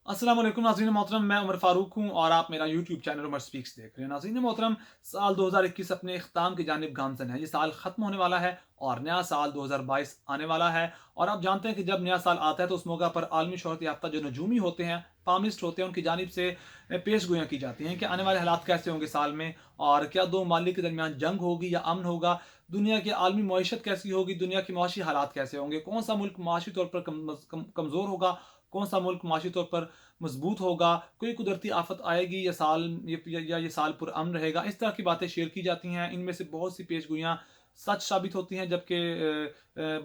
अस्सलाम वालेकुम नाज़रीन मोहतरम, मैं उमर फ़ारूक हूँ और आप मेरा यूट्यूब चैनल उमर स्पीक्स देख रहे हैं। नाज़रीन मोहतरम, साल 2021 अपने इख्ताम की जानिब गामज़न है। ये साल ख़त्म होने वाला है और नया साल 2022 आने वाला है। और आप जानते हैं कि जब नया साल आता है तो उस मौका पर आलमी शोहरत याफ्ता जो नजूमी होते हैं, पामिस्ट होते हैं, उनकी जानिब से पेश गोइयाँ की जाती हैं कि आने वाले हालात कैसे होंगे साल में, और क्या दो ममालिक के दरमियान जंग होगी या अमन होगा, दुनिया की आलमी मईशत कैसी होगी, दुनिया के मुआशी हालात कैसे होंगे, कौन सा मुल्क मुआशी तौर पर कमज़ोर होगा, कौन सा मुल्क मुआशी तौर पर मजबूत होगा, कोई कुदरती आफत आएगी या ये साल पुरअमन रहेगा। इस तरह की बातें शेयर की जाती हैं। इनमें से बहुत सी पेशगोइयाँ सच साबित होती हैं, जबकि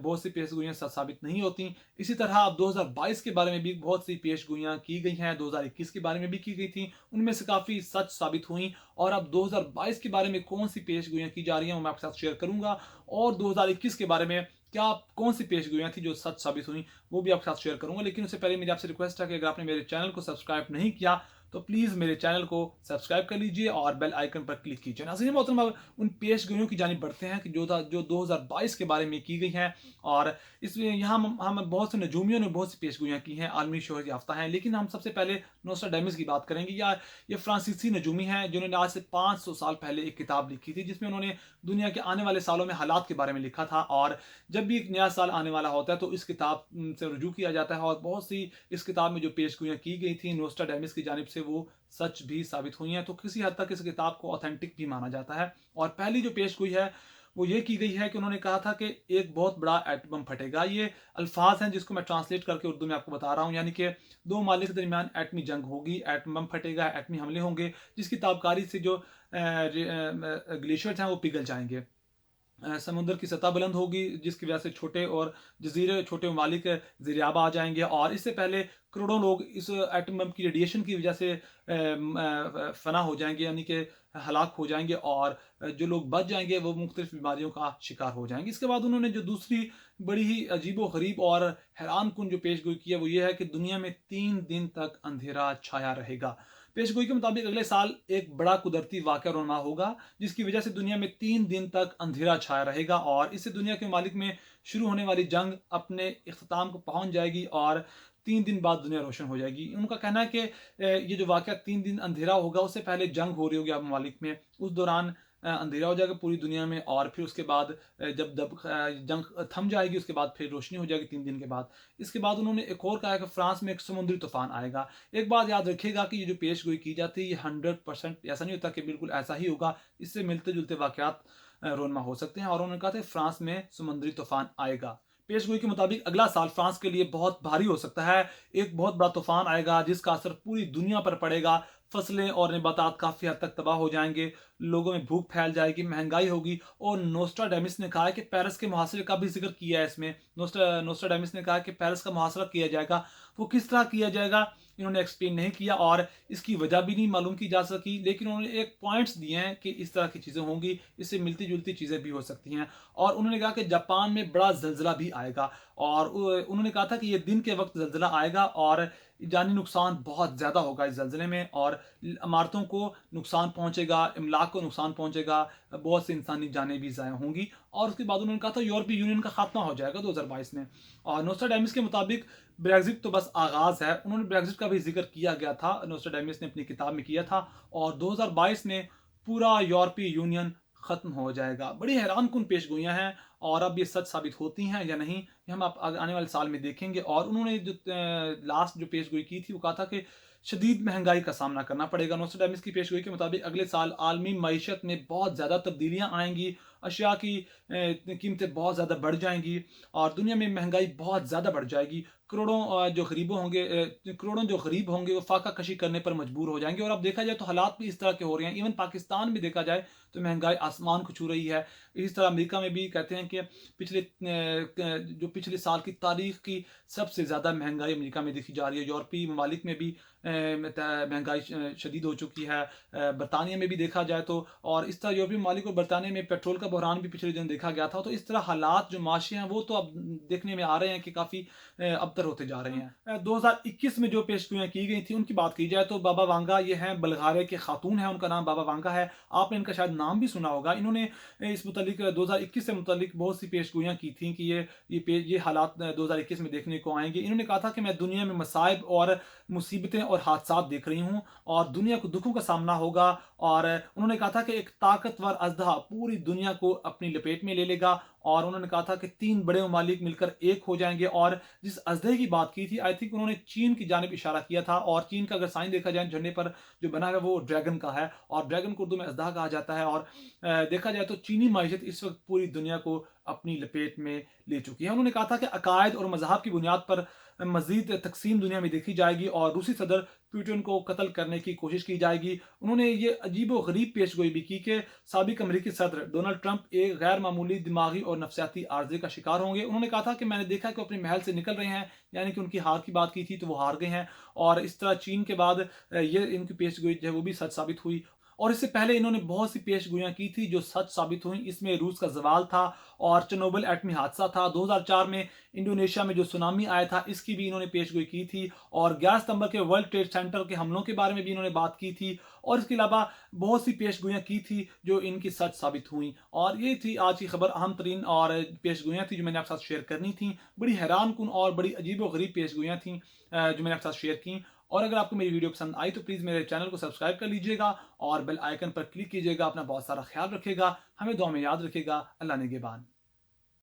बहुत सी पेशगोइयाँ सच साबित नहीं होती। इसी तरह अब 2022 के बारे में भी बहुत सी पेशगोइयाँ की गई हैं, 2021 के बारे में भी की गई थी, उनमें से काफ़ी सच साबित हुई। और अब 2022 के बारे में कौन सी पेशगोइयाँ की जा रही हैं वो मैं आपके साथ शेयर करूंगा, और 2021 के बारे में क्या कौन सी पेशगोइयाँ थी जो सच साबित हुई वो भी आपके साथ शेयर करूंगा। लेकिन उससे पहले मेरी आपसे रिक्वेस्ट है कि अगर आपने मेरे चैनल को सब्सक्राइब नहीं किया तो प्लीज़ मेरे चैनल को सब्सक्राइब कर लीजिए और बेल आइकन पर क्लिक कीजिए। नाज़रीन मोहतरम, अब उन पेशगोइयों की जानिब बढ़ते हैं कि जो 2022 के बारे में की गई हैं। और इसमें यहाँ हम बहुत से नजूमियों ने बहुत सी पेशगोइयाँ की हैं, आलमी शोहरत याफ्ता हैं। लेकिन हम सबसे पहले नोस्ट्राडामस की बात करेंगे। या ये फ्रांसीसी नजूमी हैं जिन्होंने आज से 500 साल पहले एक किताब लिखी थी, जिसमें उन्होंने दुनिया के आने वाले सालों में हालात के बारे में लिखा था। और जब भी एक नया साल आने वाला होता है तो इस किताब से रुजू किया जाता है, और बहुत सी इस किताब में जो पेशगोइयाँ की गई थी नोस्ट्राडामस की जानिब से वो सच भी साबित हुई हैं। तो किसी हद तक इस किताब को ऑथेंटिक भी माना जाता है। और पहली जो पेशगोई है वो ये की गई है कि उन्होंने कहा था कि एक बहुत बड़ा एटम बम फटेगा। ये अल्फाज हैं जिसको मैं ट्रांसलेट करके उर्दू में आपको बता रहा हूँ, यानी कि दो मालिक के दरमियान एटमी जंग होगी, एटम बम फटेगा, एटमी हमले होंगे, जिसकी ताबकारी से जो ग्लेशियर्स हैं वो पिघल जाएंगे। समुद्र की सतह बुलंद होगी, जिसकी वजह से छोटे और जजीरे छोटे ममालिक ज़ेरियाब आ जाएंगे। और इससे पहले करोड़ों लोग इस एटम बम की रेडिएशन की वजह से फना हो जाएंगे, यानी कि हलाक हो जाएंगे। और जो लोग बच जाएंगे वो मुख्तलिफ बीमारियों का शिकार हो जाएंगे। इसके बाद उन्होंने जो दूसरी बड़ी ही अजीबो गरीब और हैरान कुन जो पेशगोई की है वो ये है कि दुनिया में 3 दिन तक अंधेरा छाया रहेगा। पेशगोई के मुताबिक अगले साल एक बड़ा कुदरती वाक़या रोना होगा, जिसकी वजह से दुनिया में 3 दिन तक अंधेरा छाया रहेगा। और इससे दुनिया के मालिक में शुरू होने वाली जंग अपने इख्तिताम को पहुंच जाएगी और 3 दिन बाद दुनिया रोशन हो जाएगी। उनका कहना है कि ये जो वाक़या 3 दिन अंधेरा होगा, उससे पहले जंग हो रही होगी अब ममालिक में, उस दौरान अंधेरा हो जाएगा पूरी दुनिया में। और फिर उसके बाद जब जंग थम जाएगी उसके बाद फिर रोशनी हो जाएगी 3 दिन के बाद। इसके बाद उन्होंने एक और कहा है कि फ्रांस में एक समुद्री तूफान आएगा। एक बात याद रखिएगा कि ये जो पेश गोई की जाती है ये 100% ऐसा नहीं होता कि बिल्कुल ऐसा ही होगा, इससे मिलते जुलते वाकयात रोनमा हो सकते हैं। और उन्होंने कहा था फ्रांस में समुद्री तूफान आएगा। पेशगोई के मुताबिक अगला साल फ्रांस के लिए बहुत भारी हो सकता है। एक बहुत बड़ा तूफान आएगा जिसका असर पूरी दुनिया पर पड़ेगा। फसलें और नबातात काफ़ी हद तक तबाह हो जाएंगे, लोगों में भूख फैल जाएगी, महंगाई होगी। और नोस्ट्राडामस ने कहा है कि पेरिस के मुहासरे का भी जिक्र किया है इसमें। नोस्ट्राडामस ने कहा कि पेरिस का मुहासरा किया जाएगा, वो किस तरह किया जाएगा इन्होंने एक्सप्लेन नहीं किया और इसकी वजह भी नहीं मालूम की जा सकी। लेकिन उन्होंने एक पॉइंट्स दिए हैं कि इस तरह की चीज़ें होंगी, इससे मिलती जुलती चीज़ें भी हो सकती हैं। और उन्होंने कहा कि जापान में बड़ा जल्जला भी आएगा। और उन्होंने कहा था कि ये दिन के वक्त जल्जला आएगा और जानी नुकसान बहुत ज़्यादा होगा इस जल्जले में, और इमारतों को नुकसान पहुंचेगा, इमलाक को नुकसान पहुंचेगा, बहुत सी इंसानी जानें भी ज़ाया होंगी। और उसके बाद उन्होंने कहा था यूरोपीय यूनियन का खात्मा हो जाएगा 2022 में। और नोस्ट्राडामस के मुताबिक ब्रेग्जिट तो बस आगाज़ है। उन्होंने ब्रेग्जिट का भी जिक्र किया गया था, नोस्ट्राडामस ने अपनी किताब में किया था। और 2022 में पूरा यूरोपीय यूनियन ख़त्म हो जाएगा। बड़ी हैरान कुन पेशगोइयाँ हैं, और अब ये सच साबित होती हैं या नहीं ये हम आप आने वाले साल में देखेंगे। और उन्होंने जो लास्ट जो पेशगोई की थी वो कहा था कि शदीद महंगाई का सामना करना पड़ेगा। नोस्ट्राडामस की पेशगोई के मुताबिक अगले साल आलमी मईशत में बहुत ज़्यादा तब्दीलियाँ आएंगी, अशिया की कीमतें बहुत ज़्यादा बढ़ जाएंगी, और दुनिया में महंगाई बहुत ज़्यादा बढ़ जाएगी। करोड़ों जो गरीब होंगे वो फाका कशी करने पर मजबूर हो जाएंगे। और अब देखा जाए तो हालात भी इस तरह के हो रहे हैं। इवन पाकिस्तान में देखा जाए तो महंगाई आसमान को छू रही है। इस तरह अमेरिका में भी कहते हैं कि पिछले साल की तारीख की सबसे ज़्यादा महंगाई अमेरिका में देखी जा रही है। यूरोपीय ममालिक में भी महंगाई शदीद हो चुकी है, बरतानिया में भी देखा जाए तो। और इस तरह यूरोपीय ममालिक और बरतानिया में पेट्रोल का बहरान भी पिछले दिन देखा गया था। तो इस तरह हालात जो माशी हैं वो तो अब देखने में आ रहे हैं कि काफ़ी अबतर होते जा रहे हैं। 2021 में जो पेशगोइयाँ की गई थी उनकी बात की जाए तो बाबा वांगा ये हैं, बल्गारिया के खातून हैं, उनका नाम बाबा वांगा है। आपने इनका शायद नाम भी सुना होगा। इन्होंने इस मुतालिक 2021 से मुतालिक बहुत सी पेशगोइयाँ की थी कि ये हालात 2021 में देखने को आएंगे। इन्होंने कहा था कि मैं दुनिया में मसाइब और मुसीबतें और हादसात देख रही हूँ और दुनिया को दुखों का सामना होगा। और उन्होंने कहा था कि एक ताकतवर अजदहा पूरी दुनिया को अपनी लपेट में ले लेगा। और उन्होंने कहा था कि 3 बड़े ममालिक मिलकर एक हो जाएँगे। और जिस अजदहे की बात की थी, आई थिंक उन्होंने चीन की जानिब इशारा किया था। और चीन का अगर साइन देखा जाए झंडे पर जो बना है वो ड्रैगन का है, और ड्रैगन को उर्दू में अजदहा कहा जाता है। और देखा जाए तो चीनी माइशत इस वक्त पूरी दुनिया को अपनी लपेट में ले चुकी है। उन्होंने कहा था कि अकायद और मजहब की बुनियाद पर मजीद तकसीम दुनिया में देखी जाएगी और रूसी सदर पुतिन को कत्ल करने की कोशिश की जाएगी। उन्होंने ये अजीब व गरीब पेशगोई भी की कि साबिक अमरीकी सदर डोनाल्ड ट्रंप एक गैर मामूली दिमागी और नफसियाती आर्जे का शिकार होंगे। उन्होंने कहा था कि मैंने देखा कि वो अपने महल से निकल रहे हैं, यानी कि उनकी हार की बात की थी तो वो हार गए हैं। और इस तरह चीन के बाद ये इनकी पेशगोई जो है वो भी सच साबित हुई। और इससे पहले इन्होंने बहुत सी पेशगोइयां की थी जो सच साबित हुई। इसमें रूस का जवाल था और चेरनोबिल एटमी हादसा था। 2004 में इंडोनेशिया में जो सुनामी आया था इसकी भी इन्होंने पेशगोई की थी। और 11 सितंबर के वर्ल्ड ट्रेड सेंटर के हमलों के बारे में भी इन्होंने बात की थी। और इसके अलावा बहुत सी पेशगोइयां की थी जो इनकी सच साबित हुई। और ये थी आज की खबर, अहम तरीन और पेशगोइयां थी जो मैंने आपके साथ शेयर करनी थी। बड़ी हैरान कुन और बड़ी अजीब व गरीब पेशगोइयां थी जो मैंने आपके साथ शेयर की। और अगर आपको मेरी वीडियो पसंद आई तो प्लीज़ मेरे चैनल को सब्सक्राइब कर लीजिएगा और बेल आइकन पर क्लिक कीजिएगा। अपना बहुत सारा ख्याल रखिएगा, हमें दुआ में याद रखिएगा। अल्लाह निगहबान।